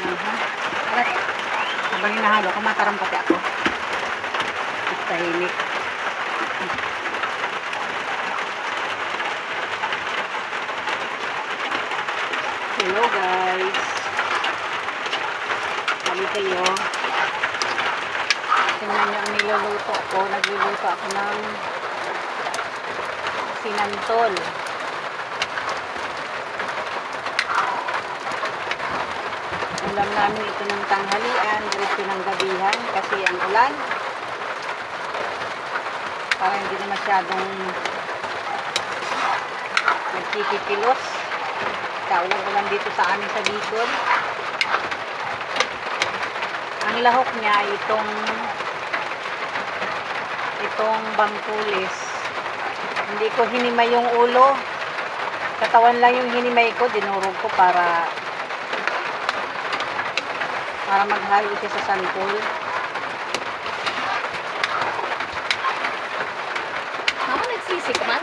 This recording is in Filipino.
Alat, habang hinahalo ko, matarang pati ako. At tahimik. Hello guys. Kami kayo. Tingnan nyo ang niluluto ko. Nagluluto ako ng sinantol. Ulam namin ito ng tanghalian, diretso ng gabihan kasi ang ulan. Para hindi na masyadong nagkikikilos. Ulan dito sa amin sa Bicol. Ang lahok niya ay itong bangkulis. Hindi ko hinimay yung ulo. Katawan lang yung hinimay ko. Dinurog ko para maghalo siya sa santol. Mama, nagsisik man?